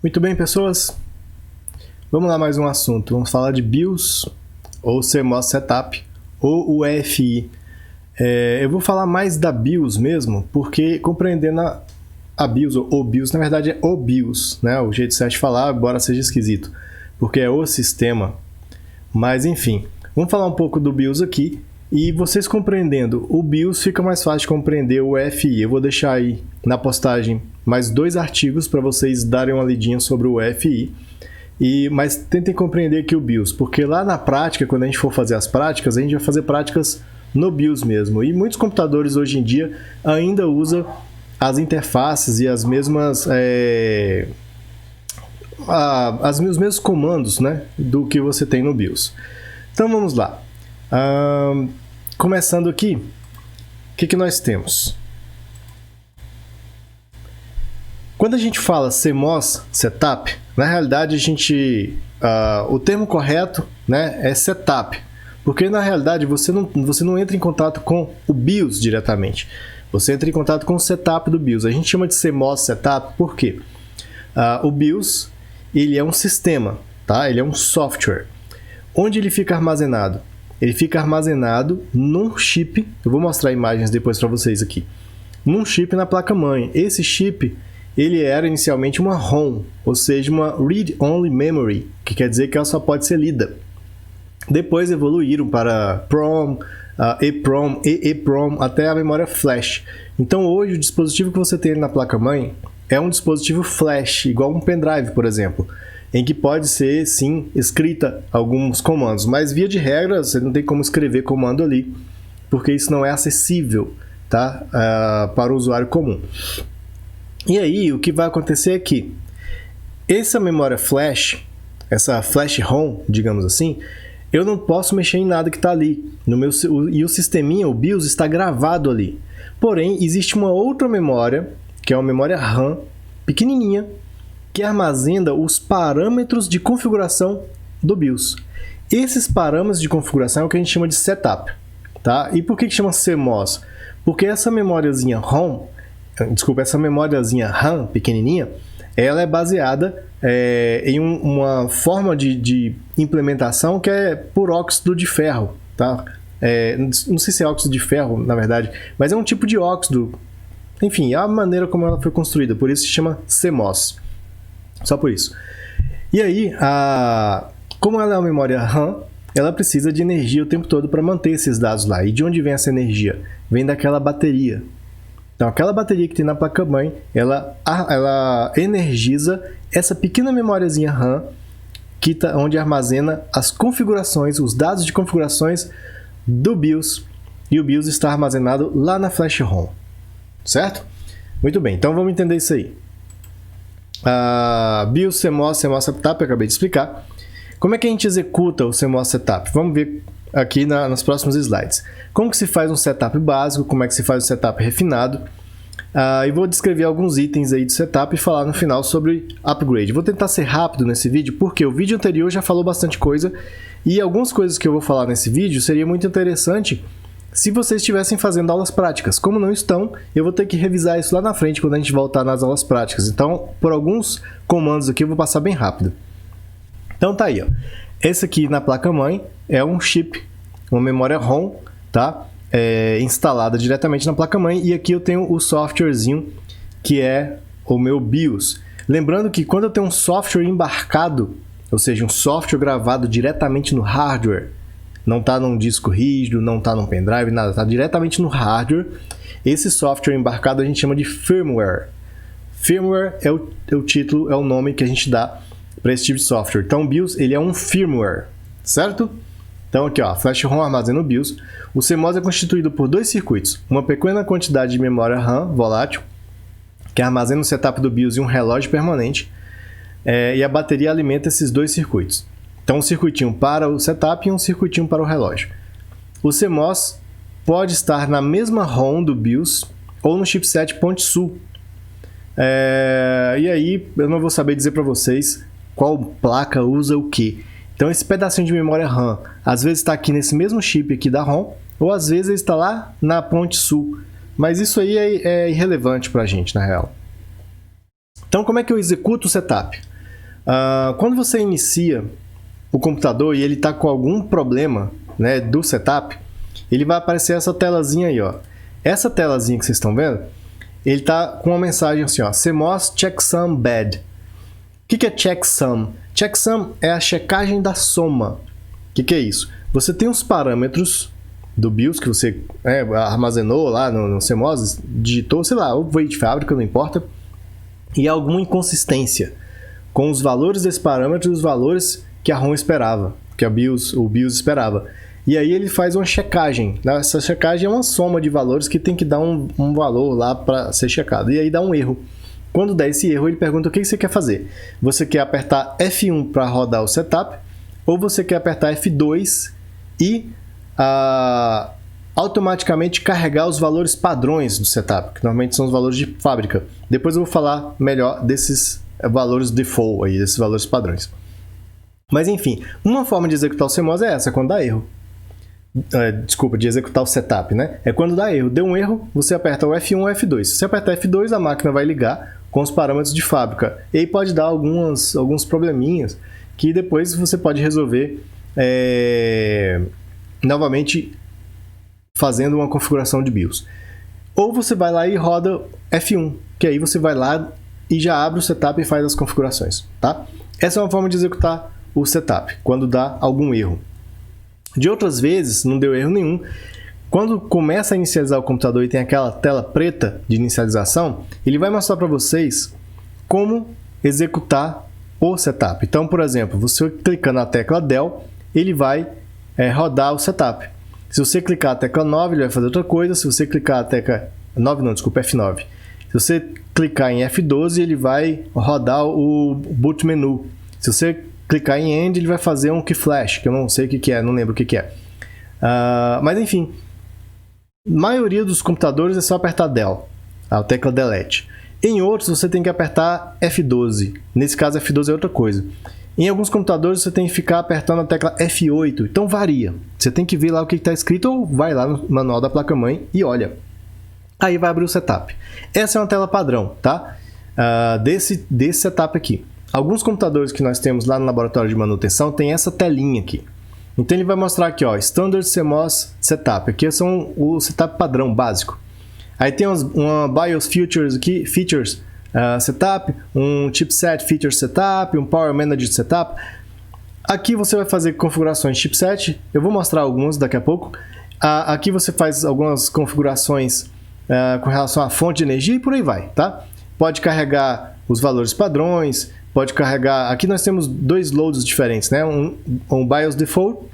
Muito bem, pessoas. Vamos lá, mais um assunto. Vamos falar de BIOS, ou CMOS Setup, ou UEFI. Eu vou falar mais da BIOS mesmo, porque compreendendo a BIOS, ou o BIOS, na verdade é o BIOS, né? O jeito certo de falar, embora seja esquisito, porque é o sistema. Mas, enfim, vamos falar um pouco do BIOS aqui. E vocês compreendendo o BIOS, fica mais fácil de compreender o UEFI. Eu vou deixar aí na postagem mais 2 artigos para vocês darem uma lidinha sobre o UEFI. Mas tentem compreender aqui o BIOS, porque lá na prática, quando a gente for fazer as práticas, a gente vai fazer práticas no BIOS mesmo. E muitos computadores hoje em dia ainda usam as interfaces e as mesmas... os mesmos comandos, né, do que você tem no BIOS. Então vamos lá. Começando aqui, o que nós temos? Quando a gente fala CMOS Setup, na realidade o termo correto, né, é Setup, porque na realidade você não entra em contato com o BIOS diretamente, você entra em contato com o setup do BIOS. A gente chama de CMOS Setup porque o BIOS ele é um sistema, tá? Ele é um software. Onde ele fica armazenado? Ele fica armazenado num chip, eu vou mostrar imagens depois para vocês aqui, num chip na placa-mãe. Esse chip, ele era inicialmente uma ROM, ou seja, uma Read-Only Memory, que quer dizer que ela só pode ser lida. Depois evoluíram para PROM, EEPROM, EEPROM, até a memória flash. Então hoje o dispositivo que você tem na placa-mãe é um dispositivo flash, igual um pendrive, por exemplo, em que pode ser, sim, escrita alguns comandos, mas via de regra você não tem como escrever comando ali, porque isso não é acessível, tá? Para o usuário comum. E aí, o que vai acontecer é que essa memória flash, essa flash ROM, digamos assim, eu não posso mexer em nada que está ali. E o sisteminha, o BIOS, está gravado ali. Porém, existe uma outra memória, que é uma memória RAM, pequenininha, que armazena os parâmetros de configuração do BIOS. Esses parâmetros de configuração é o que a gente chama de setup, tá? E por que chama CMOS? Porque essa memóriazinha ROM, essa memóriazinha RAM pequenininha, ela é baseada em uma forma de implementação que é por óxido de ferro, tá? Não sei se é óxido de ferro, na verdade, mas é um tipo de óxido. Enfim, é a maneira como ela foi construída, por isso se chama CMOS. Só por isso. E aí, como ela é uma memória RAM, ela precisa de energia o tempo todo para manter esses dados lá. E de onde vem essa energia? Vem daquela bateria. Então, aquela bateria que tem na placa-mãe, ela energiza essa pequena memóriazinha RAM, onde armazena as configurações, os dados de configurações do BIOS. E o BIOS está armazenado lá na flash ROM. Certo? Muito bem, então vamos entender isso aí. BIOS, CMOS Setup, eu acabei de explicar. Como é que a gente executa o CMOS Setup? Vamos ver aqui nos próximos slides. Como que se faz um setup básico, como é que se faz um setup refinado. E vou descrever alguns itens aí do setup e falar no final sobre upgrade. Vou tentar ser rápido nesse vídeo, porque o vídeo anterior já falou bastante coisa, e algumas coisas que eu vou falar nesse vídeo seria muito interessante se vocês estivessem fazendo aulas práticas. Como não estão, eu vou ter que revisar isso lá na frente quando a gente voltar nas aulas práticas. Então, por alguns comandos aqui eu vou passar bem rápido. Então tá aí, ó. Esse aqui na placa-mãe é um chip, uma memória ROM, tá? Instalada diretamente na placa-mãe, e aqui eu tenho o softwarezinho que é o meu BIOS. Lembrando que quando eu tenho um software embarcado, ou seja, um software gravado diretamente no hardware, não está num disco rígido, não está num pendrive, nada, está diretamente no hardware. Esse software embarcado a gente chama de firmware. Firmware é o título, é o nome que a gente dá para esse tipo de software. Então o BIOS ele é um firmware, certo? Então aqui, ó, flash ROM armazena o BIOS. O CMOS é constituído por 2 circuitos. Uma pequena quantidade de memória RAM volátil, que armazena o setup do BIOS e um relógio permanente. E a bateria alimenta esses 2 circuitos. Então, um circuitinho para o setup e um circuitinho para o relógio. O CMOS pode estar na mesma ROM do BIOS ou no chipset Ponte-Sul. E aí, eu não vou saber dizer para vocês qual placa usa o que. Então, esse pedacinho de memória RAM, às vezes está aqui nesse mesmo chip aqui da ROM, ou às vezes ele está lá na Ponte-Sul. Mas isso aí é irrelevante para a gente, na real. Então, como é que eu executo o setup? Quando você inicia o computador e ele está com algum problema, né, do setup, ele vai aparecer essa telazinha aí, ó. Essa telazinha que vocês estão vendo, ele está com uma mensagem assim, ó, CMOS checksum bad. O que é checksum? Checksum é a checagem da soma. O que é isso? Você tem os parâmetros do BIOS que você armazenou lá no CMOS, digitou, sei lá, ou veio de fábrica, não importa, e há alguma inconsistência com os valores desse parâmetro e os valores que a ROM esperava, que o BIOS esperava. E aí ele faz uma checagem. Essa checagem é uma soma de valores que tem que dar um valor lá para ser checado. E aí dá um erro. Quando dá esse erro, ele pergunta o que você quer fazer. Você quer apertar F1 para rodar o setup, ou você quer apertar F2 e automaticamente carregar os valores padrões do setup, que normalmente são os valores de fábrica. Depois eu vou falar melhor desses valores default, aí, desses valores padrões. Mas enfim, uma forma de executar o CMOS é essa, quando dá erro. Desculpa, de executar o setup, né? É quando dá erro. Deu um erro, você aperta o F1 ou F2. Se você apertar F2, a máquina vai ligar com os parâmetros de fábrica. E aí pode dar alguns probleminhas que depois você pode resolver novamente fazendo uma configuração de BIOS. Ou você vai lá e roda F1, que aí você vai lá e já abre o setup e faz as configurações, tá? Essa é uma forma de executar o setup, quando dá algum erro. De outras vezes, não deu erro nenhum. Quando começa a inicializar o computador e tem aquela tela preta de inicialização, ele vai mostrar para vocês como executar o setup. Então, por exemplo, você clicando na tecla Del, ele vai rodar o setup. Se você clicar a tecla 9, ele vai fazer outra coisa. Se você clicar a tecla 9, não, desculpa, F9. Se você clicar em F12, ele vai rodar o boot menu. Se você clicar em End, ele vai fazer um key flash, que eu não sei o que é, não lembro o que é. Mas enfim, a maioria dos computadores é só apertar Del, a tecla Delete. Em outros, você tem que apertar F12. Nesse caso, F12 é outra coisa. Em alguns computadores, você tem que ficar apertando a tecla F8. Então, varia. Você tem que ver lá o que está escrito ou vai lá no manual da placa-mãe e olha. Aí vai abrir o setup. Essa é uma tela padrão, tá? Desse setup aqui. Alguns computadores que nós temos lá no laboratório de manutenção tem essa telinha aqui. Então ele vai mostrar aqui, ó, Standard CMOS Setup. Aqui são o setup padrão básico. Aí tem uma BIOS Features aqui, Setup, um Chipset Feature Setup, um Power Manager Setup. Aqui você vai fazer configurações de chipset. Eu vou mostrar algumas daqui a pouco. Aqui você faz algumas configurações com relação à fonte de energia e por aí vai, tá? Pode carregar os valores padrões, pode carregar... Aqui nós temos dois loads diferentes, né? Um BIOS Default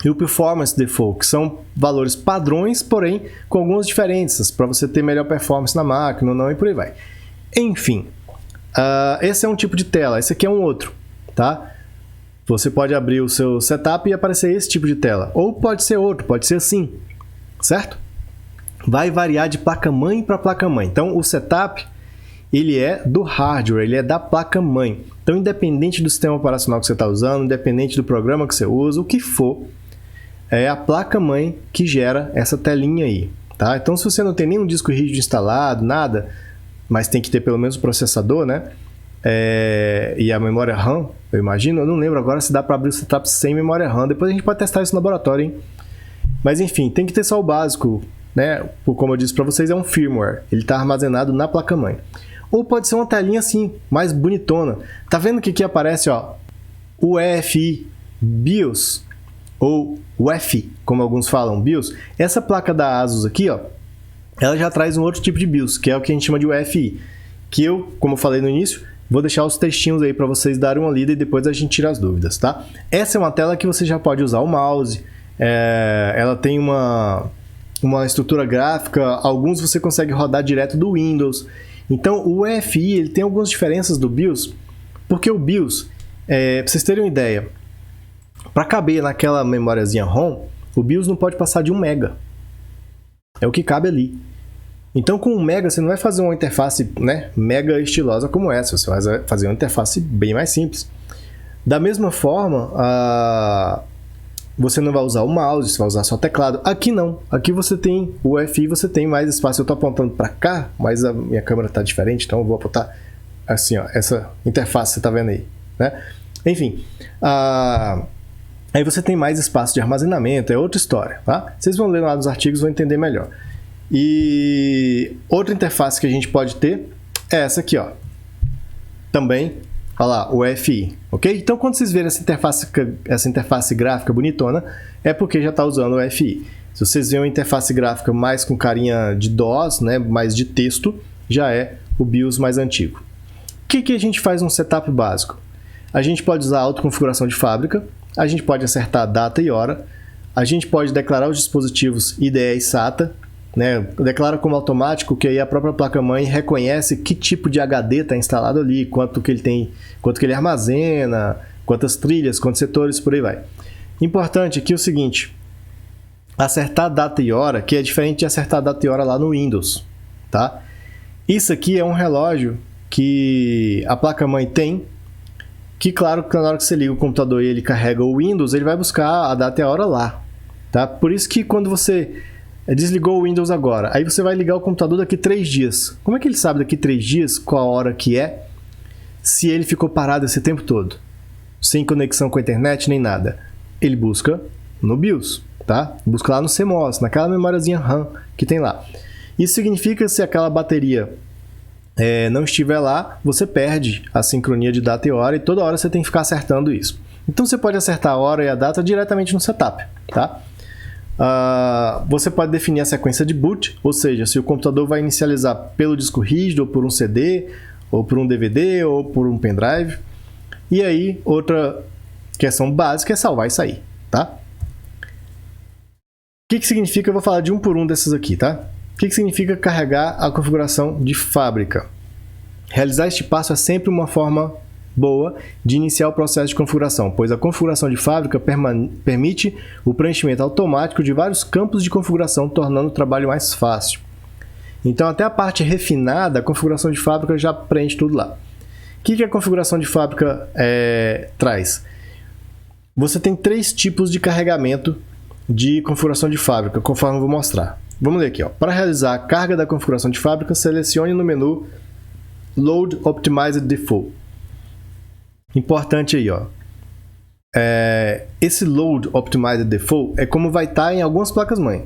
e o Performance Default, que são valores padrões, porém com algumas diferenças, para você ter melhor performance na máquina ou não, e por aí vai. Enfim, esse é um tipo de tela, esse aqui é um outro, tá? Você pode abrir o seu setup e aparecer esse tipo de tela, ou pode ser outro, pode ser assim, certo? Vai variar de placa-mãe para placa-mãe. Então, o setup, ele é do hardware, ele é da placa-mãe. Então, independente do sistema operacional que você está usando, independente do programa que você usa, o que for, é a placa-mãe que gera essa telinha aí, tá? Então, se você não tem nenhum disco rígido instalado, nada, mas tem que ter pelo menos o processador, né? E a memória RAM, eu imagino. Eu não lembro agora se dá para abrir o setup sem memória RAM. Depois a gente pode testar isso no laboratório, hein? Mas enfim, tem que ter só o básico, né? Como eu disse para vocês, é um firmware. Ele está armazenado na placa-mãe. Ou pode ser uma telinha assim, mais bonitona. Tá vendo que aqui aparece, ó, UEFI BIOS, ou UEFI, como alguns falam, BIOS. Essa placa da ASUS aqui, ó, ela já traz um outro tipo de BIOS, que é o que a gente chama de UEFI. Que eu, como eu falei no início, vou deixar os textinhos aí para vocês darem uma lida e depois a gente tira as dúvidas, tá? Essa é uma tela que você já pode usar o mouse. Ela tem uma estrutura gráfica. Alguns você consegue rodar direto do Windows. Então, o UEFI ele tem algumas diferenças do BIOS, porque o BIOS, para vocês terem uma ideia, para caber naquela memóriazinha ROM, o BIOS não pode passar de 1 MB. É o que cabe ali. Então, com 1 MB, você não vai fazer uma interface, né, mega estilosa como essa, você vai fazer uma interface bem mais simples. Da mesma forma, você não vai usar o mouse, você vai usar só o teclado. Aqui não. Aqui você tem o UEFI, você tem mais espaço. Eu estou apontando para cá, mas a minha câmera está diferente, então eu vou apontar assim, ó, essa interface que você está vendo aí, né? Enfim, aí você tem mais espaço de armazenamento, é outra história, tá? Vocês vão ler lá nos artigos, vão entender melhor. E outra interface que a gente pode ter é essa aqui, ó. Também, olha lá, o EFI, ok? Então, quando vocês verem essa interface gráfica bonitona, é porque já está usando o EFI. Se vocês verem uma interface gráfica mais com carinha de DOS, né, mais de texto, já é o BIOS mais antigo. O que a gente faz no setup básico? A gente pode usar a autoconfiguração de fábrica, a gente pode acertar data e hora, a gente pode declarar os dispositivos IDE e SATA, né? Declara como automático, que aí a própria placa-mãe reconhece que tipo de HD está instalado ali, quanto que ele tem, quanto que ele armazena, quantas trilhas, quantos setores, por aí vai. Importante aqui é o seguinte, acertar data e hora, que é diferente de acertar data e hora lá no Windows, tá? Isso aqui é um relógio que a placa-mãe tem, que claro que na hora que você liga o computador e ele carrega o Windows, ele vai buscar a data e a hora lá, tá? Por isso que quando você desligou o Windows agora, aí você vai ligar o computador daqui 3 dias. Como é que ele sabe daqui 3 dias qual a hora que é, se ele ficou parado esse tempo todo? Sem conexão com a internet nem nada. Ele busca no BIOS, tá? Busca lá no CMOS, naquela memóriazinha RAM que tem lá. Isso significa que se aquela bateria não estiver lá, você perde a sincronia de data e hora e toda hora você tem que ficar acertando isso. Então você pode acertar a hora e a data diretamente no setup, tá? Você pode definir a sequência de boot, ou seja, se o computador vai inicializar pelo disco rígido, ou por um CD, ou por um DVD, ou por um pendrive. E aí, outra questão básica é salvar e sair, tá? O que significa? Eu vou falar de um por um desses aqui, tá? O que significa carregar a configuração de fábrica? Realizar este passo é sempre uma forma boa de iniciar o processo de configuração, pois a configuração de fábrica permite o preenchimento automático de vários campos de configuração, tornando o trabalho mais fácil. Então, até a parte refinada, a configuração de fábrica já preenche tudo lá. O que a configuração de fábrica traz? Você tem 3 tipos de carregamento de configuração de fábrica, conforme eu vou mostrar. Vamos ler aqui, ó. Para realizar a carga da configuração de fábrica, selecione no menu Load Optimized Default. Importante aí, ó. Esse Load Optimized Default é como vai estar em algumas placas-mãe.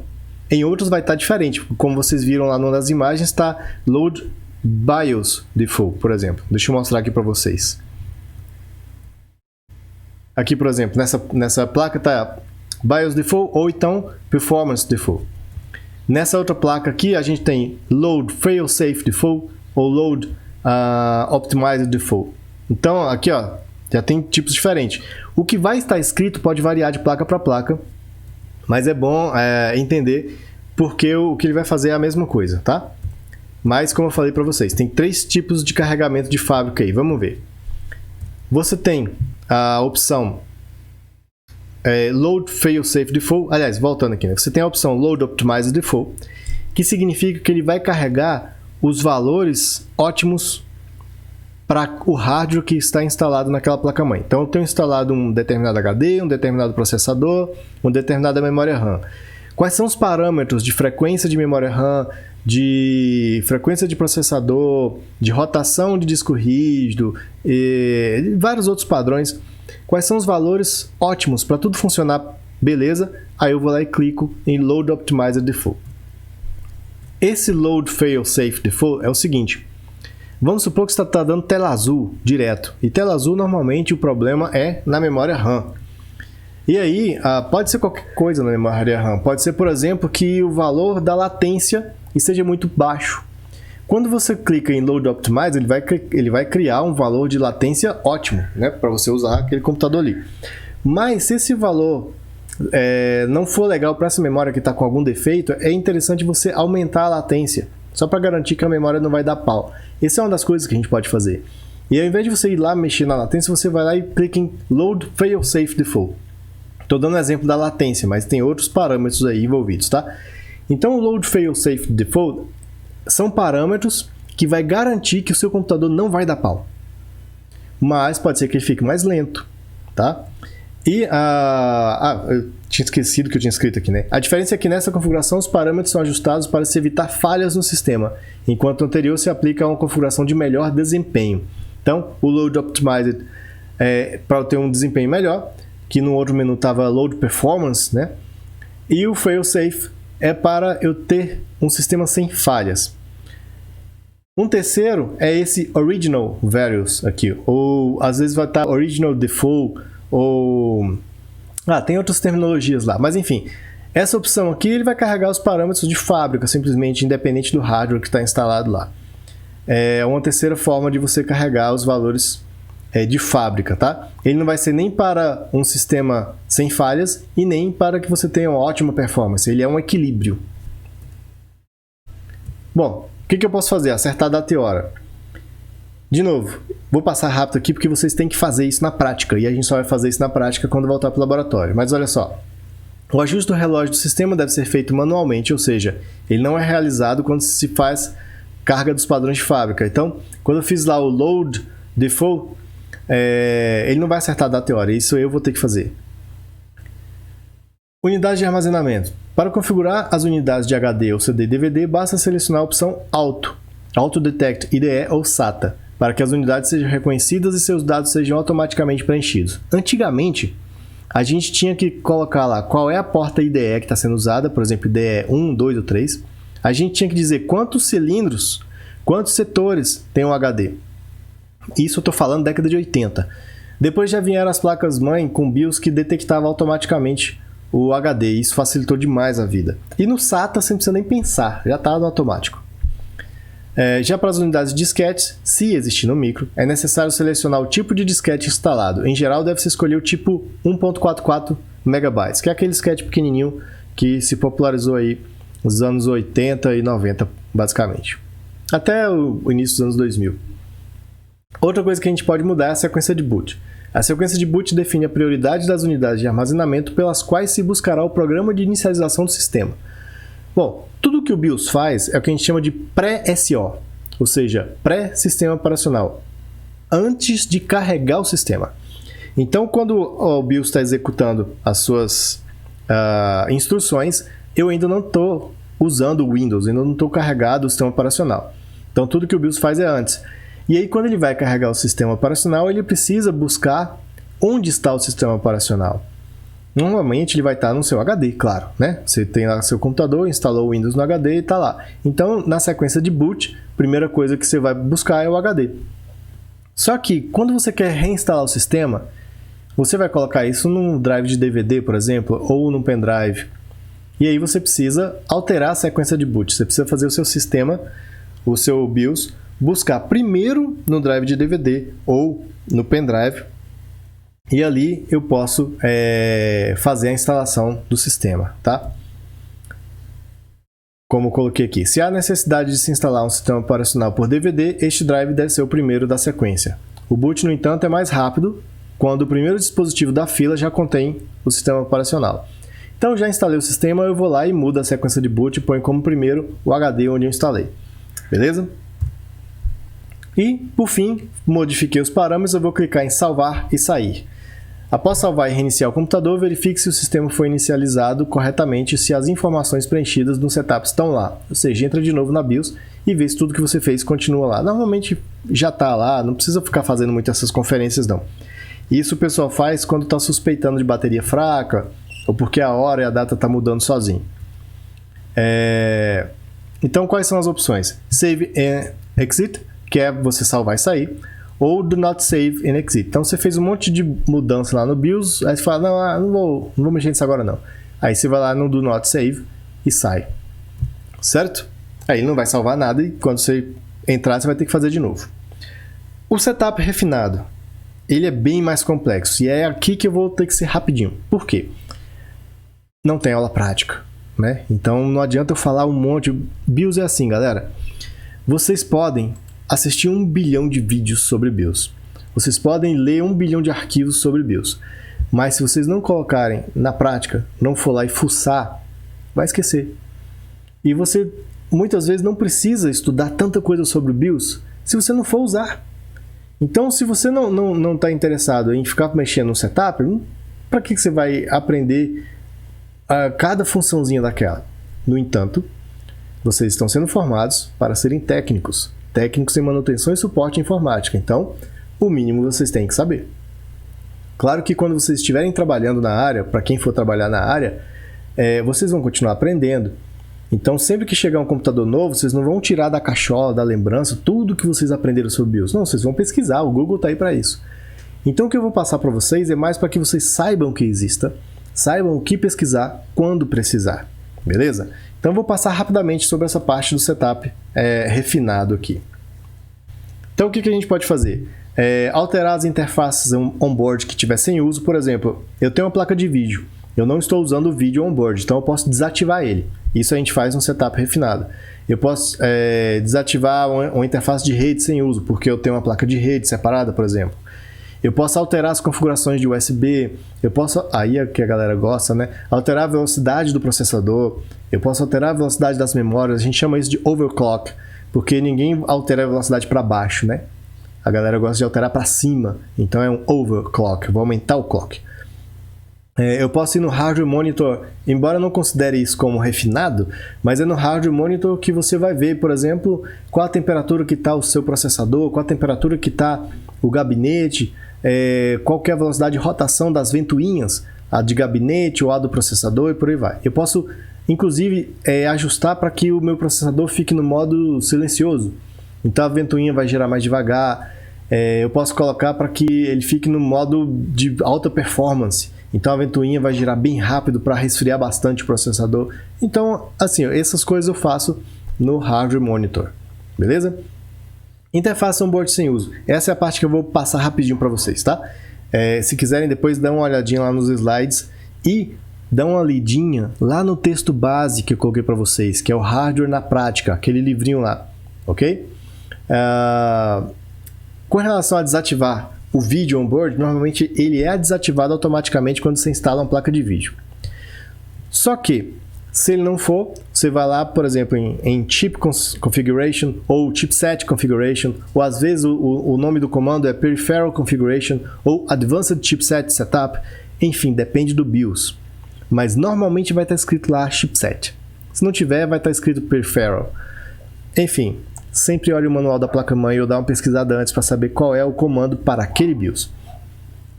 Em outros vai estar diferente. Como vocês viram lá nas imagens, está Load BIOS Default, por exemplo. Deixa eu mostrar aqui para vocês. Aqui, por exemplo, nessa placa está BIOS Default ou então Performance Default. Nessa outra placa aqui, a gente tem Load Failsafe Default ou Load Optimized Default. Então, aqui ó, já tem tipos diferentes. O que vai estar escrito pode variar de placa para placa, mas é bom entender porque o que ele vai fazer é a mesma coisa, tá? Mas, como eu falei para vocês, tem 3 tipos de carregamento de fábrica aí. Vamos ver. Você tem a opção Load Failsafe Default. Aliás, voltando aqui, né? Você tem a opção Load Optimized Default, que significa que ele vai carregar os valores ótimos para o hardware que está instalado naquela placa-mãe. Então, eu tenho instalado um determinado HD, um determinado processador, uma determinada memória RAM. Quais são os parâmetros de frequência de memória RAM, de frequência de processador, de rotação de disco rígido, e vários outros padrões. Quais são os valores ótimos para tudo funcionar beleza? Aí eu vou lá e clico em Load Optimized Default. Esse Load Failsafe Default é o seguinte. Vamos supor que você está dando tela azul direto. E tela azul, normalmente, o problema é na memória RAM. E aí, pode ser qualquer coisa na memória RAM. Pode ser, por exemplo, que o valor da latência esteja muito baixo. Quando você clica em Load Optimize, ele vai criar um valor de latência ótimo, né, para você usar aquele computador ali. Mas se esse valor não for legal para essa memória que está com algum defeito, é interessante você aumentar a latência, só para garantir que a memória não vai dar pau. Essa é uma das coisas que a gente pode fazer. E ao invés de você ir lá mexer na latência, você vai lá e clica em Load Failsafe Default. Estou dando um exemplo da latência, mas tem outros parâmetros aí envolvidos, tá? Então o Load Failsafe Default são parâmetros que vai garantir que o seu computador não vai dar pau. Mas pode ser que ele fique mais lento, tá? E tinha esquecido que eu tinha escrito aqui, né? A diferença é que nessa configuração os parâmetros são ajustados para se evitar falhas no sistema, enquanto o anterior se aplica a uma configuração de melhor desempenho. Então, o Load Optimized é para eu ter um desempenho melhor, que no outro menu estava Load Performance, né? E o Failsafe é para eu ter um sistema sem falhas. Um terceiro é esse Original Values aqui, ou às vezes vai estar Original Default, ou... tem outras terminologias lá, mas enfim, essa opção aqui ele vai carregar os parâmetros de fábrica, simplesmente independente do hardware que está instalado lá. É uma terceira forma de você carregar os valores de fábrica, tá? Ele não vai ser nem para um sistema sem falhas e nem para que você tenha uma ótima performance, ele é um equilíbrio. Bom, o que eu posso fazer? Acertar data e hora. De novo, vou passar rápido aqui porque vocês têm que fazer isso na prática e a gente só vai fazer isso na prática quando voltar para o laboratório. Mas olha só, o ajuste do relógio do sistema deve ser feito manualmente, ou seja, ele não é realizado quando se faz carga dos padrões de fábrica. Então, quando eu fiz lá o Load Default, ele não vai acertar data e hora, isso eu vou ter que fazer. Unidade de armazenamento. Para configurar as unidades de HD ou CD DVD, basta selecionar a opção Auto Detect IDE ou SATA, para que as unidades sejam reconhecidas e seus dados sejam automaticamente preenchidos. Antigamente, a gente tinha que colocar lá qual é a porta IDE que está sendo usada, por exemplo, IDE 1, 2 ou 3. A gente tinha que dizer quantos cilindros, quantos setores tem um HD. Isso eu estou falando década de 80. Depois já vieram as placas-mãe com BIOS que detectavam automaticamente o HD, e isso facilitou demais a vida. E no SATA você não precisa nem pensar, já está no automático. Já para as unidades de disquetes, se existir no micro, é necessário selecionar o tipo de disquete instalado. Em geral, deve-se escolher o tipo 1.44 MB, que é aquele disquete pequenininho que se popularizou aí nos anos 80 e 90, basicamente. Até o início dos anos 2000. Outra coisa que a gente pode mudar é a sequência de boot. A sequência de boot define a prioridade das unidades de armazenamento pelas quais se buscará o programa de inicialização do sistema. Bom, tudo que o BIOS faz é o que a gente chama de pré-SO, ou seja, pré-sistema operacional, antes de carregar o sistema. Então, quando o BIOS está executando as suas instruções, eu ainda não estou usando o Windows, ainda não estou carregado o sistema operacional. Então, tudo que o BIOS faz é antes. E aí, quando ele vai carregar o sistema operacional, ele precisa buscar onde está o sistema operacional. Normalmente ele vai estar no seu HD, claro, né? Você tem lá seu computador, instalou o Windows no HD e está lá. Então, na sequência de boot, a primeira coisa que você vai buscar é o HD. Só que, quando você quer reinstalar o sistema, você vai colocar isso num drive de DVD, por exemplo, ou num pendrive. E aí você precisa alterar a sequência de boot. Você precisa fazer o seu sistema, o seu BIOS, buscar primeiro no drive de DVD ou no pendrive. E ali eu posso fazer a instalação do sistema, tá? Como eu coloquei aqui, se há necessidade de se instalar um sistema operacional por DVD, este drive deve ser o primeiro da sequência. O boot, no entanto, é mais rápido quando o primeiro dispositivo da fila já contém o sistema operacional. Então, já instalei o sistema, eu vou lá e mudo a sequência de boot e ponho como primeiro o HD onde eu instalei. Beleza? E, por fim, modifiquei os parâmetros, eu vou clicar em salvar e sair. Após salvar e reiniciar o computador, verifique se o sistema foi inicializado corretamente e se as informações preenchidas no setup estão lá. Ou seja, entra de novo na BIOS e vê se tudo que você fez continua lá. Normalmente já está lá, não precisa ficar fazendo muito essas conferências não. Isso o pessoal faz quando está suspeitando de bateria fraca ou porque a hora e a data está mudando sozinho. Então, quais são as opções? Save and Exit, que é você salvar e sair. Ou Do Not Save and Exit. Então você fez um monte de mudança lá no BIOS, aí você fala, não vou mexer nisso agora não. Aí você vai lá no Do Not Save e sai. Certo? Aí ele não vai salvar nada e quando você entrar você vai ter que fazer de novo. O setup refinado, ele é bem mais complexo e é aqui que eu vou ter que ser rapidinho. Por quê? Não tem aula prática, né? Então não adianta eu falar um monte. BIOS é assim, galera. Vocês podem assistir 1 bilhão de vídeos sobre BIOS. Vocês podem ler 1 bilhão de arquivos sobre BIOS. Mas se vocês não colocarem na prática, não for lá e fuçar, vai esquecer. E você muitas vezes não precisa estudar tanta coisa sobre o BIOS se você não for usar. Então, se você não está interessado em ficar mexendo no setup, para que você vai aprender a cada funçãozinha daquela. No entanto, vocês estão sendo formados para serem técnicos em manutenção e suporte informática. Então, o mínimo vocês têm que saber. Claro que quando vocês estiverem trabalhando na área, para quem for trabalhar na área, vocês vão continuar aprendendo. Então, sempre que chegar um computador novo, vocês não vão tirar da cachola, da lembrança, tudo que vocês aprenderam sobre BIOS. Não, vocês vão pesquisar, o Google está aí para isso. Então, o que eu vou passar para vocês é mais para que vocês saibam que exista, saibam o que pesquisar quando precisar, beleza? Então, eu vou passar rapidamente sobre essa parte do setup refinado aqui. Então, o que a gente pode fazer? Alterar as interfaces onboard que tiver sem uso. Por exemplo, eu tenho uma placa de vídeo, eu não estou usando o vídeo onboard, então eu posso desativar ele. Isso a gente faz no setup refinado. Eu posso desativar uma interface de rede sem uso, porque eu tenho uma placa de rede separada, por exemplo. Eu posso alterar as configurações de USB, eu posso, aí é que a galera gosta, né? Alterar a velocidade do processador, eu posso alterar a velocidade das memórias, a gente chama isso de overclock, porque ninguém altera a velocidade para baixo, né? A galera gosta de alterar para cima, então é um overclock, vou aumentar o clock. Eu posso ir no Hardware Monitor, embora eu não considere isso como refinado, mas é no Hardware Monitor que você vai ver, por exemplo, qual a temperatura que está o seu processador, qual a temperatura que está o gabinete, qual que é a velocidade de rotação das ventoinhas, a de gabinete ou a do processador e por aí vai. Eu posso, inclusive, ajustar para que o meu processador fique no modo silencioso. Então a ventoinha vai girar mais devagar. Eu posso colocar para que ele fique no modo de alta performance. Então a ventoinha vai girar bem rápido para resfriar bastante o processador. Então, assim, essas coisas eu faço no Hardware Monitor. Beleza? Interface onboard sem uso. Essa é a parte que eu vou passar rapidinho para vocês, tá? Se quiserem, depois dá uma olhadinha lá nos slides e dá uma lidinha lá no texto base que eu coloquei para vocês, que é o Hardware na Prática, aquele livrinho lá, ok? Com relação a desativar o vídeo onboard, normalmente ele é desativado automaticamente quando você instala uma placa de vídeo. Só que, se ele não for, você vai lá, por exemplo, em Chip Configuration ou Chipset Configuration, ou às vezes o nome do comando é Peripheral Configuration ou Advanced Chipset Setup, enfim, depende do BIOS. Mas normalmente vai estar escrito lá Chipset. Se não tiver, vai estar escrito Peripheral. Enfim, sempre olhe o manual da placa-mãe ou dá uma pesquisada antes para saber qual é o comando para aquele BIOS.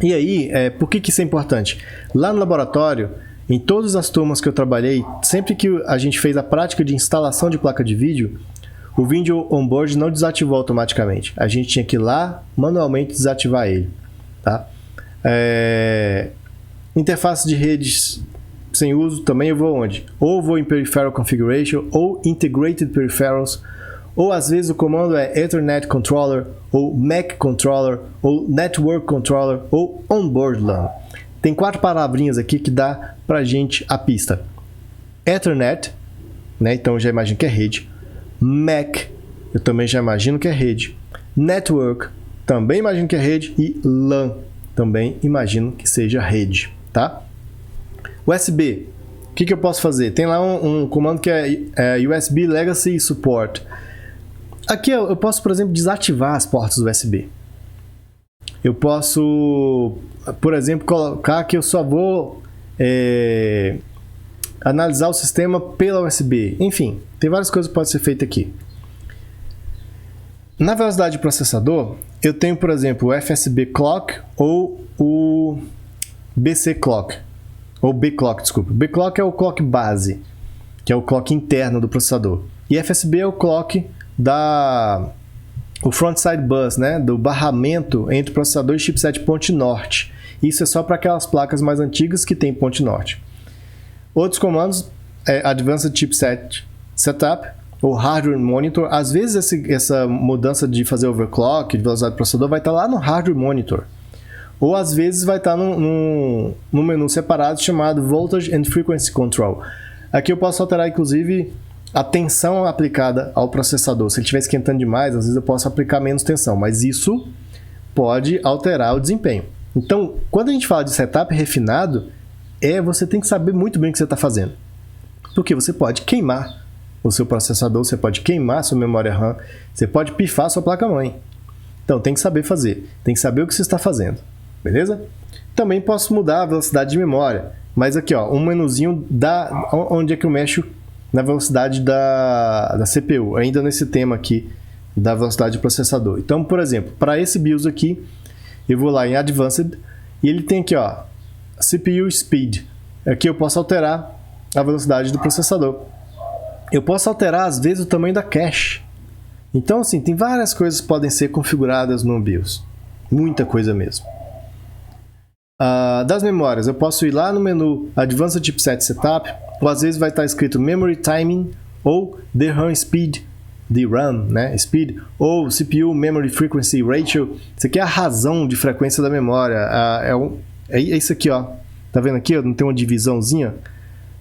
E aí, por que isso é importante? Lá no laboratório, em todas as turmas que eu trabalhei, sempre que a gente fez a prática de instalação de placa de vídeo, o vídeo onboard não desativou automaticamente. A gente tinha que ir lá, manualmente desativar ele. Tá? Interface de redes sem uso, também eu vou onde? Ou vou em Peripheral Configuration, ou Integrated Peripherals, ou às vezes o comando é Ethernet Controller, ou MAC Controller, ou Network Controller, ou Onboard LAN. Tem 4 palavrinhas aqui que dá pra gente a pista. Ethernet, né? Então eu já imagino que é rede. MAC, eu também já imagino que é rede. Network, também imagino que é rede. E LAN, também imagino que seja rede, tá? USB, o que eu posso fazer? Tem lá um comando que é USB Legacy Support. Aqui eu posso, por exemplo, desativar as portas USB. Eu posso, por exemplo, colocar que eu só vou analisar o sistema pela USB. Enfim, tem várias coisas que podem ser feitas aqui. Na velocidade de processador, eu tenho, por exemplo, o FSB Clock ou o BC Clock. Ou B-Clock, desculpa. B-Clock é o clock base, que é o clock interno do processador. E FSB é o clock o frontside bus, né, do barramento entre o processador e chipset ponte norte. Isso é só para aquelas placas mais antigas que tem ponte norte. Outros comandos é Advanced Chipset Setup ou Hardware Monitor. Às vezes essa mudança de fazer overclock, de velocidade do processador, vai estar lá no Hardware Monitor. Ou às vezes vai estar num menu separado chamado Voltage and Frequency Control. Aqui eu posso alterar, inclusive, a tensão aplicada ao processador. Se ele estiver esquentando demais, às vezes eu posso aplicar menos tensão, mas isso pode alterar o desempenho. Então, quando a gente fala de setup refinado, você tem que saber muito bem o que você está fazendo. Porque você pode queimar o seu processador, você pode queimar a sua memória RAM, você pode pifar a sua placa-mãe. Então, tem que saber fazer, tem que saber o que você está fazendo. beleza? Também posso mudar a velocidade de memória, mas aqui, ó, um menuzinho onde é que eu mexo na velocidade da CPU, ainda nesse tema aqui da velocidade do processador. Então, por exemplo, para esse BIOS aqui, eu vou lá em Advanced e ele tem aqui, ó, CPU Speed. Aqui eu posso alterar a velocidade do processador. Eu posso alterar, às vezes, o tamanho da cache. Então, assim, tem várias coisas que podem ser configuradas no BIOS. Muita coisa mesmo. Das memórias, eu posso ir lá no menu Advanced Chipset Setup, ou às vezes vai estar escrito Memory Timing, ou DRAM Speed, DRAM, né? Speed, ou CPU Memory Frequency Ratio. Isso aqui é a razão de frequência da memória. É isso aqui, ó. Tá vendo aqui? Ó, não tem uma divisãozinha?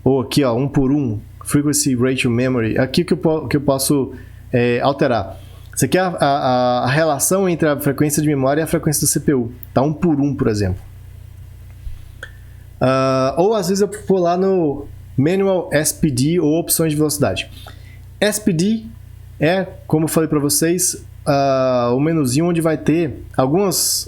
Ou aqui, ó, 1 por 1, Frequency Ratio Memory. Aqui que eu posso alterar. Isso aqui é a relação entre a frequência de memória e a frequência do CPU. Tá 1 por 1, por exemplo. Ou às vezes eu vou lá no Manual SPD ou opções de velocidade. SPD é, como eu falei para vocês, o menuzinho onde vai ter algumas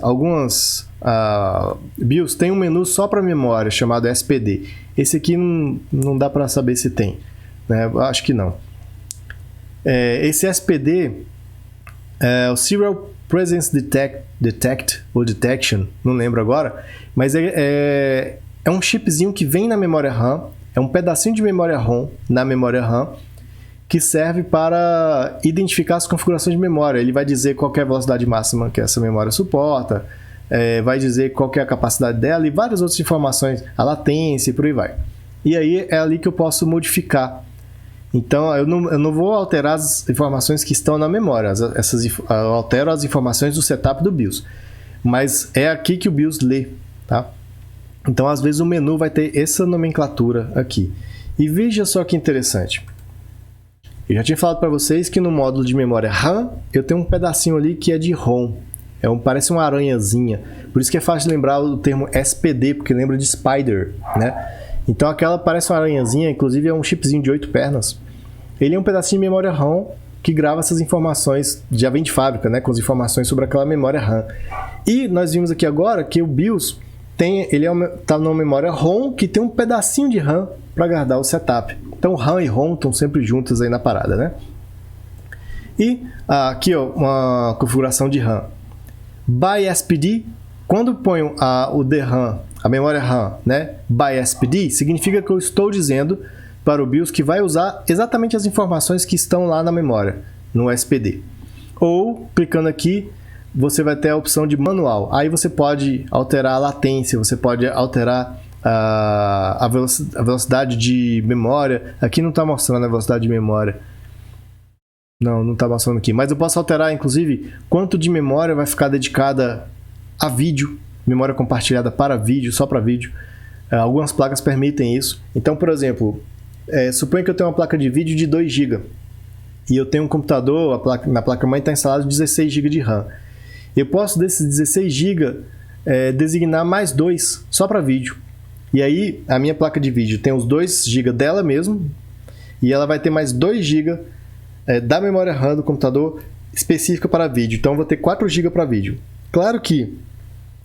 BIOS tem um menu só para memória chamado SPD. Esse aqui não dá para saber se tem, né? Acho que não. Esse SPD é o Serial Presence Detect ou Detection, não lembro agora, mas é um chipzinho que vem na memória RAM, é um pedacinho de memória ROM na memória RAM que serve para identificar as configurações de memória. Ele vai dizer qual é a velocidade máxima que essa memória suporta, vai dizer qual é a capacidade dela e várias outras informações, a latência e por aí vai. E aí é ali que eu posso modificar. Então eu não vou alterar as informações que estão na memória, eu altero as informações do setup do BIOS, mas é aqui que o BIOS lê, tá? Então às vezes o menu vai ter essa nomenclatura aqui. E veja só que interessante. Eu já tinha falado para vocês que no módulo de memória RAM eu tenho um pedacinho ali que é de ROM. Parece uma aranhazinha. Por isso que é fácil lembrar o termo SPD, porque lembra de Spider, né? Então aquela parece uma aranhazinha, inclusive é um chipzinho de 8 pernas. Ele é um pedacinho de memória RAM que grava essas informações, já vem de fábrica, né? Com as informações sobre aquela memória RAM. E nós vimos aqui agora que o BIOS está numa memória ROM que tem um pedacinho de RAM para guardar o setup. Então RAM e ROM estão sempre juntas aí na parada, né? E aqui, ó, uma configuração de RAM. By SPD, quando eu ponho o DRAM, a memória RAM, né, by SPD, significa que eu estou dizendo para o BIOS que vai usar exatamente as informações que estão lá na memória, no SPD. Ou, clicando aqui, você vai ter a opção de manual. Aí você pode alterar a latência, você pode alterar a velocidade de memória. Aqui não está mostrando a velocidade de memória. Não está mostrando aqui. Mas eu posso alterar, inclusive, quanto de memória vai ficar dedicada a vídeo. Memória compartilhada para vídeo, só para vídeo. Algumas placas permitem isso. Então, por exemplo, suponha que eu tenho uma placa de vídeo de 2 GB. E eu tenho um computador, na placa-mãe está instalado 16 GB de RAM. Eu posso, desses 16 GB, designar mais 2 só para vídeo. E aí, a minha placa de vídeo tem os 2 GB dela mesmo, e ela vai ter mais 2 GB da memória RAM do computador específica para vídeo. Então, eu vou ter 4 GB para vídeo. Claro que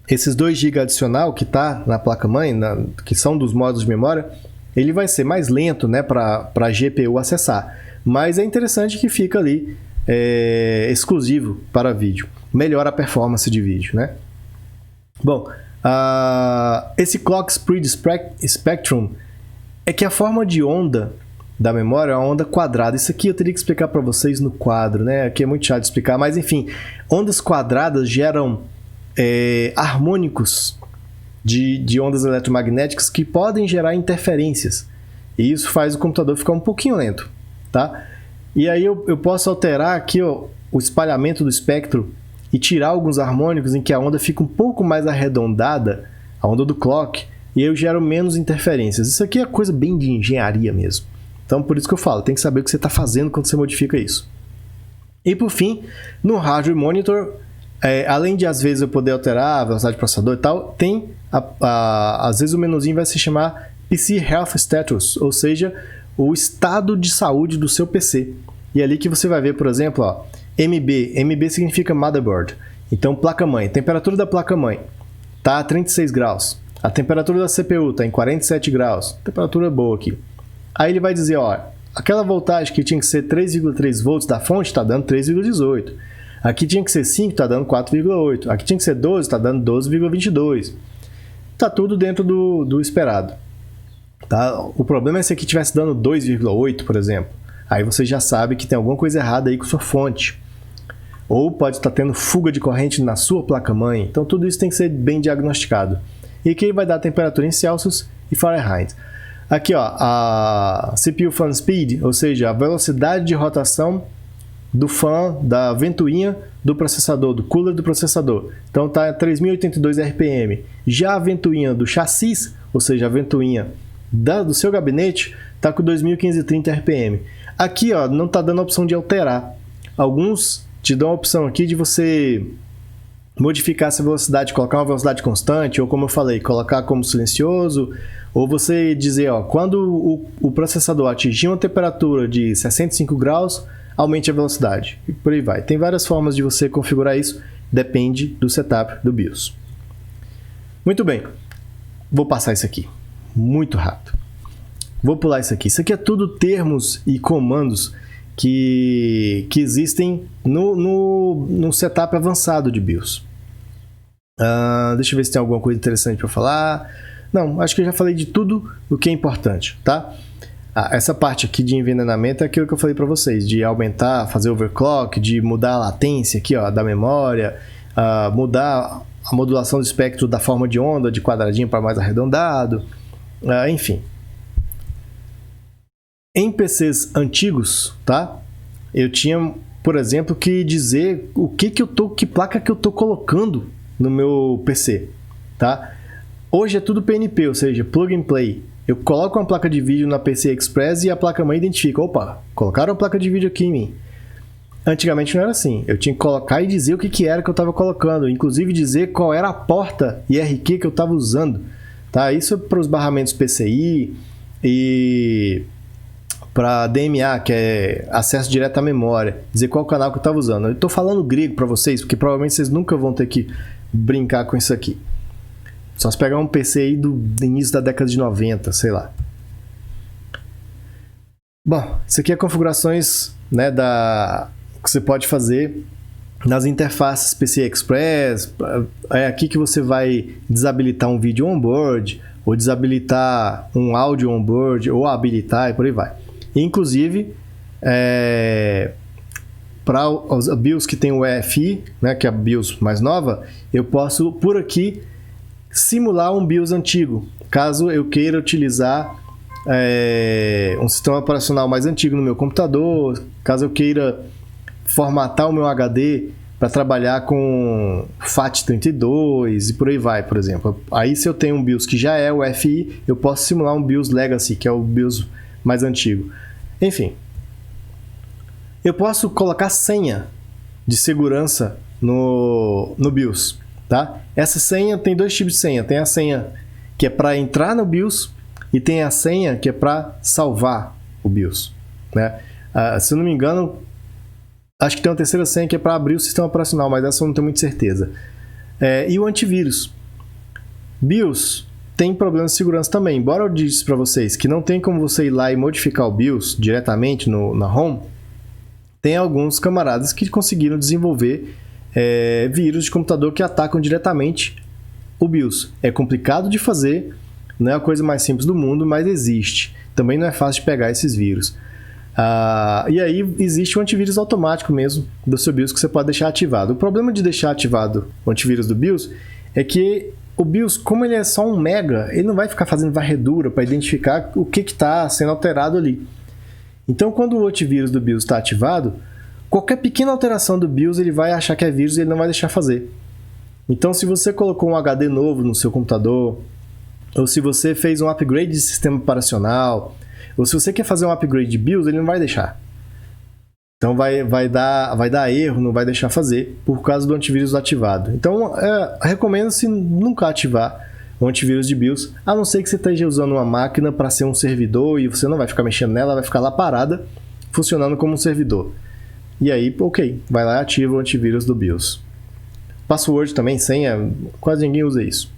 esses 2 GB adicional que está na placa-mãe, que são dos módulos de memória, ele vai ser mais lento, né, para a GPU acessar. Mas é interessante que fica ali exclusivo para vídeo. Melhora a performance de vídeo, né? Bom, esse Clock Speed Spectrum é que a forma de onda da memória é uma onda quadrada. Isso aqui eu teria que explicar para vocês no quadro, né? Aqui é muito chato de explicar, mas enfim, ondas quadradas geram harmônicos de ondas eletromagnéticas que podem gerar interferências. E isso faz o computador ficar um pouquinho lento, tá? E aí eu posso alterar aqui, ó, o espalhamento do espectro e tirar alguns harmônicos em que a onda fica um pouco mais arredondada, a onda do clock, e eu gero menos interferências. Isso aqui é coisa bem de engenharia mesmo. Então, por isso que eu falo, tem que saber o que você está fazendo quando você modifica isso. E por fim, no Hardware Monitor, além de às vezes eu poder alterar a velocidade do processador e tal, tem às vezes o menuzinho vai se chamar PC Health Status, ou seja, o estado de saúde do seu PC. E é ali que você vai ver, por exemplo, ó, MB significa motherboard. Então, placa-mãe, temperatura da placa-mãe. está a 36 graus. A temperatura da CPU está em 47 graus. Temperatura boa aqui. Aí ele vai dizer, ó, aquela voltagem que tinha que ser 3,3 volts da fonte está dando 3,18. Aqui tinha que ser 5, está dando 4,8. Aqui tinha que ser 12, está dando 12,22. Está tudo dentro do esperado. Tá? O problema é se aqui estivesse dando 2,8, por exemplo. Aí você já sabe que tem alguma coisa errada aí com sua fonte. Ou pode estar tendo fuga de corrente na sua placa-mãe. Então tudo isso tem que ser bem diagnosticado. E aqui vai dar a temperatura em Celsius e Fahrenheit. Aqui, ó, a CPU Fan Speed, ou seja, a velocidade de rotação do fan, da ventoinha do processador, do cooler do processador. Então está a 3082 RPM. Já a ventoinha do chassi, ou seja, a ventoinha do seu gabinete, está com 2530 RPM. Aqui, ó, não está dando a opção de alterar. Alguns te dão a opção aqui de você modificar essa velocidade, colocar uma velocidade constante, ou como eu falei, colocar como silencioso, ou você dizer, ó, quando o processador atingir uma temperatura de 65 graus, aumente a velocidade. E por aí vai. Tem várias formas de você configurar isso, depende do setup do BIOS. Muito bem, vou passar isso aqui, muito rápido. Vou pular isso aqui. Isso aqui é tudo termos e comandos que existem no setup avançado de BIOS. Deixa eu ver se tem alguma coisa interessante para falar. Não, acho que eu já falei de tudo o que é importante, tá? Essa parte aqui de envenenamento é aquilo que eu falei para vocês, de aumentar, fazer overclock, de mudar a latência aqui, ó, da memória, mudar a modulação do espectro da forma de onda, de quadradinho para mais arredondado, enfim. Em PCs antigos, tá? Eu tinha, por exemplo, que dizer que placa que eu tô colocando no meu PC, tá? Hoje é tudo PNP, ou seja, plug and play. Eu coloco uma placa de vídeo na PCI Express e a placa-mãe identifica, opa, colocaram a placa de vídeo aqui em mim. Antigamente não era assim, eu tinha que colocar e dizer o que era que eu estava colocando, inclusive dizer qual era a porta IRQ que eu estava usando, tá? Isso para os barramentos PCI e para DMA, que é acesso direto à memória, dizer qual canal que eu estava usando. Eu estou falando grego para vocês, porque provavelmente vocês nunca vão ter que brincar com isso aqui. Só se pegar um PC aí do início da década de 90, sei lá. Bom, isso aqui é configurações, né, que você pode fazer nas interfaces PCI Express. É aqui que você vai desabilitar um vídeo on-board, ou desabilitar um áudio on-board, ou habilitar e por aí vai. Inclusive, para os BIOS que tem o EFI, né, que é a BIOS mais nova, eu posso, por aqui, simular um BIOS antigo, caso eu queira utilizar um sistema operacional mais antigo no meu computador, caso eu queira formatar o meu HD para trabalhar com FAT32 e por aí vai, por exemplo. Aí, se eu tenho um BIOS que já é o EFI, eu posso simular um BIOS Legacy, que é o BIOS mais antigo. Enfim, eu posso colocar senha de segurança no BIOS, tá? Essa senha tem dois tipos de senha. Tem a senha que é para entrar no BIOS e tem a senha que é para salvar o BIOS, né? Se eu não me engano, acho que tem uma terceira senha que é para abrir o sistema operacional, mas essa eu não tenho muita certeza. E o antivírus. BIOS tem problemas de segurança também. Embora eu disse para vocês que não tem como você ir lá e modificar o BIOS diretamente na ROM, tem alguns camaradas que conseguiram desenvolver vírus de computador que atacam diretamente o BIOS. É complicado de fazer, não é a coisa mais simples do mundo, mas existe. Também não é fácil de pegar esses vírus. E aí existe um antivírus automático mesmo do seu BIOS que você pode deixar ativado. O problema de deixar ativado o antivírus do BIOS é que o BIOS, como ele é só 1 mega, ele não vai ficar fazendo varredura para identificar o que está sendo alterado ali. Então, quando o antivírus do BIOS está ativado, qualquer pequena alteração do BIOS ele vai achar que é vírus e ele não vai deixar fazer. Então, se você colocou um HD novo no seu computador, ou se você fez um upgrade de sistema operacional, ou se você quer fazer um upgrade de BIOS, ele não vai deixar. Então vai dar erro, não vai deixar fazer por causa do antivírus ativado. Então recomenda-se nunca ativar o antivírus de BIOS, a não ser que você esteja usando uma máquina para ser um servidor e você não vai ficar mexendo nela, vai ficar lá parada, funcionando como um servidor. E aí, ok, vai lá e ativa o antivírus do BIOS. password também, senha, quase ninguém usa isso.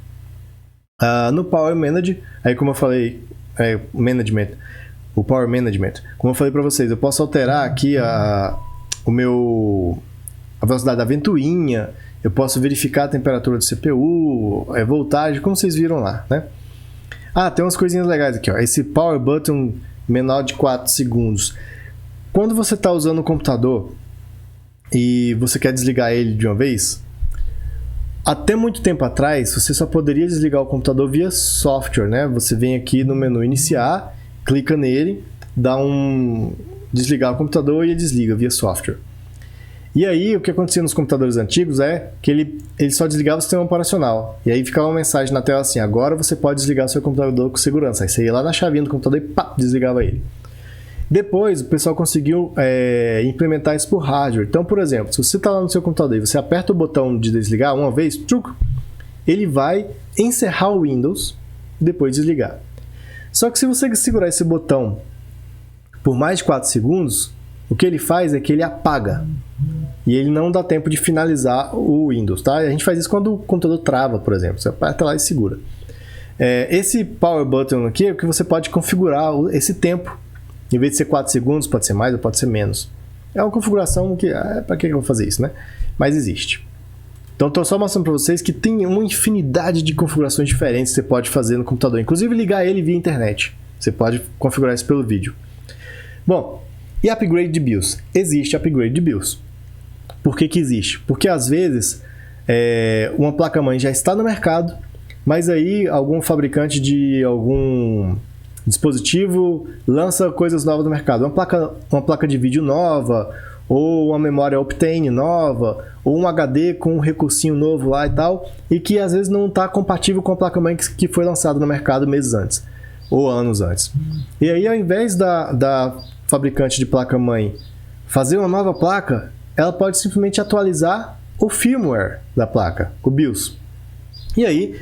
No Power Manager, aí como eu falei, o Power Management, como eu falei para vocês, eu posso alterar aqui a velocidade da ventoinha, eu posso verificar a temperatura do CPU, voltagem, como vocês viram lá, né? Tem umas coisinhas legais aqui, ó. Esse Power Button menor de 4 segundos. Quando você está usando o computador e você quer desligar ele de uma vez, até muito tempo atrás, você só poderia desligar o computador via software, né? Você vem aqui no menu iniciar, clica nele, dá desligar o computador e ele desliga via software. E aí, o que acontecia nos computadores antigos é que ele só desligava o sistema operacional. E aí ficava uma mensagem na tela assim, agora você pode desligar o seu computador com segurança. Aí você ia lá na chavinha do computador e pá, desligava ele. Depois, o pessoal conseguiu implementar isso por hardware. Então, por exemplo, se você está lá no seu computador e você aperta o botão de desligar uma vez, ele vai encerrar o Windows e depois desligar. Só que se você segurar esse botão por mais de 4 segundos, o que ele faz é que ele apaga. E ele não dá tempo de finalizar o Windows, tá? A gente faz isso quando o computador trava, por exemplo. Você aperta lá e segura. Esse Power Button aqui é o que você pode configurar esse tempo. Em vez de ser 4 segundos, pode ser mais ou pode ser menos. É uma configuração que... para que eu vou fazer isso, né? Mas existe. Então, estou só mostrando para vocês que tem uma infinidade de configurações diferentes que você pode fazer no computador. Inclusive, ligar ele via internet. Você pode configurar isso pelo vídeo. Bom, e upgrade de BIOS? Existe upgrade de BIOS. Por que existe? Porque, às vezes, uma placa-mãe já está no mercado, mas aí algum fabricante de algum dispositivo lança coisas novas no mercado. Uma placa de vídeo nova, ou uma memória Optane nova, ou um HD com um recursinho novo lá e tal, e que às vezes não está compatível com a placa-mãe que foi lançada no mercado meses antes, ou anos antes. E aí, ao invés da fabricante de placa-mãe fazer uma nova placa, ela pode simplesmente atualizar o firmware da placa, o BIOS. E aí,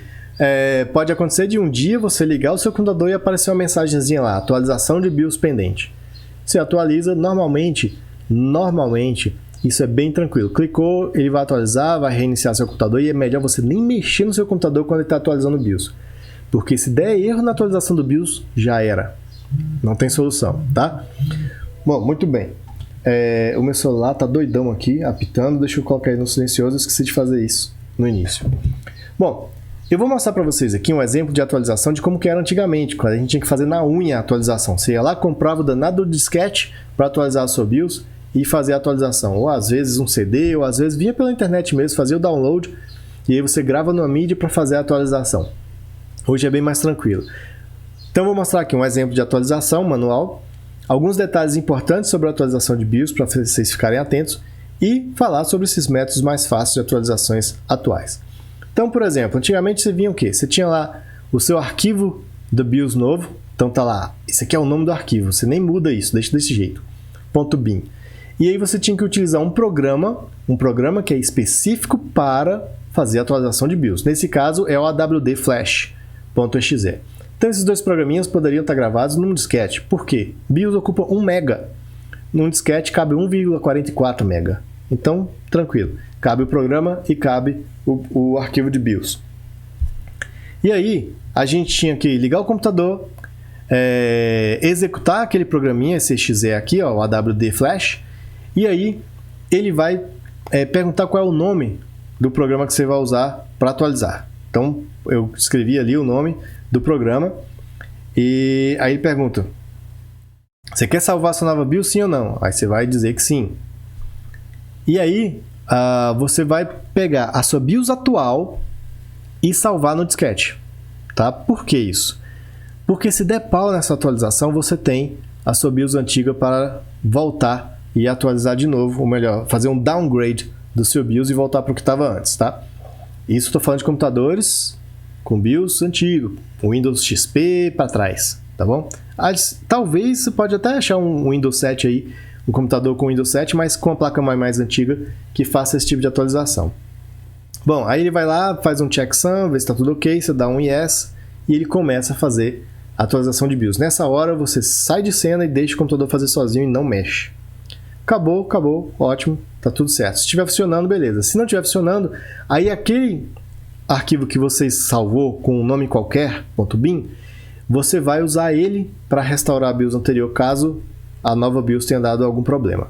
pode acontecer de um dia você ligar o seu computador e aparecer uma mensagenzinha lá, atualização de BIOS pendente. Você atualiza, normalmente, isso é bem tranquilo. Clicou, ele vai atualizar, vai reiniciar seu computador e é melhor você nem mexer no seu computador quando ele está atualizando o BIOS. Porque se der erro na atualização do BIOS, já era. Não tem solução, tá? Bom, muito bem. O meu celular tá doidão aqui, apitando. Deixa eu colocar ele no silencioso, eu esqueci de fazer isso no início. Bom, eu vou mostrar para vocês aqui um exemplo de atualização de como que era antigamente, quando a gente tinha que fazer na unha a atualização. Você ia lá, comprava o danado do disquete para atualizar a sua BIOS e fazer a atualização. Ou às vezes um CD, ou às vezes vinha pela internet mesmo, fazia o download e aí você grava numa mídia para fazer a atualização. Hoje é bem mais tranquilo. Então, vou mostrar aqui um exemplo de atualização manual, alguns detalhes importantes sobre a atualização de BIOS para vocês ficarem atentos e falar sobre esses métodos mais fáceis de atualizações atuais. Então, por exemplo, antigamente você vinha o quê? Você tinha lá o seu arquivo do BIOS novo, então tá lá, esse aqui é o nome do arquivo, você nem muda isso, deixa desse jeito, .bin. E aí você tinha que utilizar um programa que é específico para fazer a atualização de BIOS. Nesse caso é o AWD Flash.exe. Então esses dois programinhas poderiam estar gravados num disquete. Por quê? BIOS ocupa 1 MB. Num disquete cabe 1,44 MB. Então, tranquilo. Cabe o programa e cabe o arquivo de BIOS. E aí, a gente tinha que ligar o computador, executar aquele programinha, esse exe aqui, ó, o AWD Flash, e aí ele vai perguntar qual é o nome do programa que você vai usar para atualizar. Então, eu escrevi ali o nome do programa e aí ele pergunta: você quer salvar sua nova BIOS, sim ou não? Aí você vai dizer que sim. E aí você vai pegar a sua BIOS atual e salvar no disquete, tá? Por que isso? Porque se der pau nessa atualização, você tem a sua BIOS antiga para voltar e atualizar de novo, ou melhor, fazer um downgrade do seu BIOS e voltar para o que estava antes, tá? Isso estou falando de computadores com BIOS antigo, com Windows XP para trás, tá bom? Talvez você pode até achar um Windows 7 aí, um computador com Windows 7, mas com a placa mais antiga que faça esse tipo de atualização. Bom, aí ele vai lá, faz um checksum, vê se está tudo ok, você dá um yes e ele começa a fazer a atualização de BIOS. Nessa hora você sai de cena e deixa o computador fazer sozinho e não mexe. acabou, ótimo, tá tudo certo. Se estiver funcionando, beleza. Se não estiver funcionando, aí aquele arquivo que você salvou com um nome qualquer, .bin, você vai usar ele para restaurar a BIOS anterior, caso a nova BIOS tenha dado algum problema.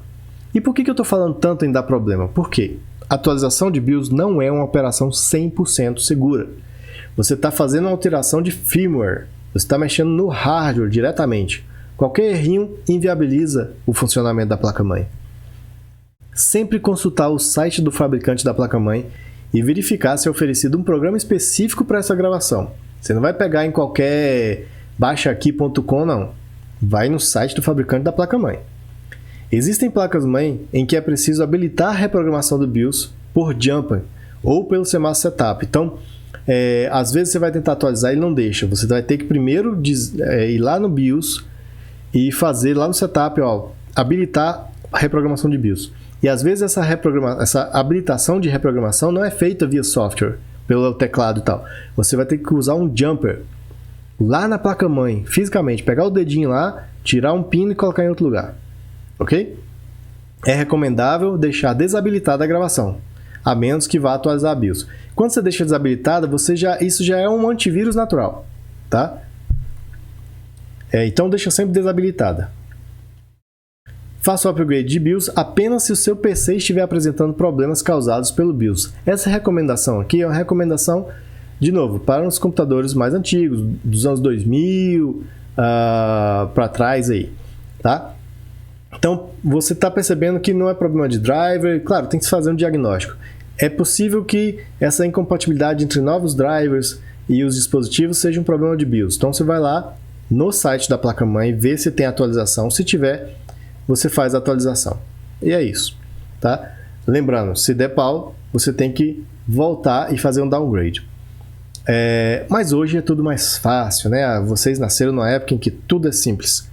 E por que eu estou falando tanto em dar problema? Por quê? A atualização de BIOS não é uma operação 100% segura. Você está fazendo uma alteração de firmware, você está mexendo no hardware diretamente. Qualquer errinho inviabiliza o funcionamento da placa-mãe. Sempre consultar o site do fabricante da placa-mãe e verificar se é oferecido um programa específico para essa gravação. Você não vai pegar em qualquer baixaaqui.com, não. Vai no site do fabricante da placa-mãe. Existem placas-mãe em que é preciso habilitar a reprogramação do BIOS por jumper ou pelo CMOS setup. Então, às vezes você vai tentar atualizar e ele não deixa. Você vai ter que primeiro ir lá no BIOS e fazer lá no setup, habilitar a reprogramação de BIOS. E às vezes essa habilitação de reprogramação não é feita via software, pelo teclado e tal. Você vai ter que usar um jumper lá na placa-mãe, fisicamente, pegar o dedinho lá, tirar um pino e colocar em outro lugar. Ok? É recomendável deixar desabilitada a gravação, a menos que vá atualizar a BIOS. Quando você deixa desabilitada, isso já é um antivírus natural, tá? Então deixa sempre desabilitada. Faça o upgrade de BIOS apenas se o seu PC estiver apresentando problemas causados pelo BIOS. Essa recomendação aqui é uma recomendação, de novo, para os computadores mais antigos, dos anos 2000 para trás aí, tá? Então, você está percebendo que não é problema de driver, claro, tem que se fazer um diagnóstico. É possível que essa incompatibilidade entre novos drivers e os dispositivos seja um problema de BIOS. Então, você vai lá no site da placa-mãe, vê se tem atualização. Se tiver, você faz a atualização. E é isso, tá? Lembrando, se der pau, você tem que voltar e fazer um downgrade. Mas hoje é tudo mais fácil, né? Vocês nasceram numa época em que tudo é simples.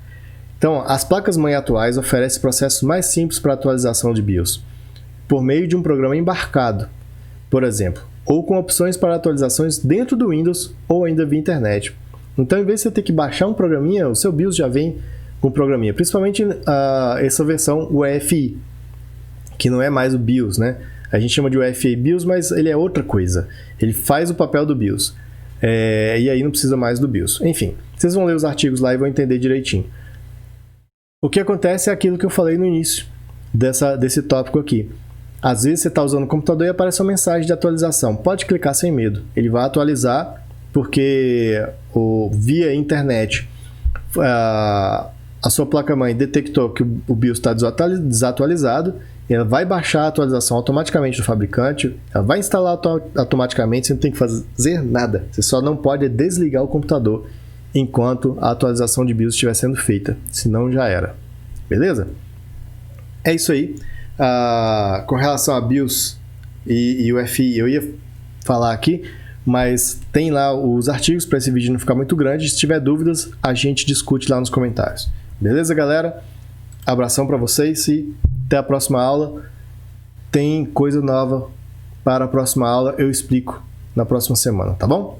Então, as placas-mãe atuais oferecem processos mais simples para atualização de BIOS, por meio de um programa embarcado, por exemplo, ou com opções para atualizações dentro do Windows ou ainda via internet. Então, em vez de você ter que baixar um programinha, o seu BIOS já vem com programinha, principalmente essa versão UEFI, que não é mais o BIOS, né? A gente chama de UEFI BIOS, mas ele é outra coisa. Ele faz o papel do BIOS. E aí não precisa mais do BIOS. Enfim, vocês vão ler os artigos lá e vão entender direitinho. O que acontece é aquilo que eu falei no início desse tópico aqui. Às vezes você está usando o computador e aparece uma mensagem de atualização. Pode clicar sem medo. Ele vai atualizar porque via internet a sua placa-mãe detectou que o BIOS está desatualizado, ela vai baixar a atualização automaticamente do fabricante, ela vai instalar automaticamente, você não tem que fazer nada. Você só não pode desligar o computador enquanto a atualização de BIOS estiver sendo feita, senão já era. Beleza? É isso aí. Com relação a BIOS e UEFI, eu ia falar aqui, mas tem lá os artigos para esse vídeo não ficar muito grande. Se tiver dúvidas, a gente discute lá nos comentários. Beleza, galera? Abração para vocês e até a próxima aula. Tem coisa nova para a próxima aula, eu explico na próxima semana, tá bom?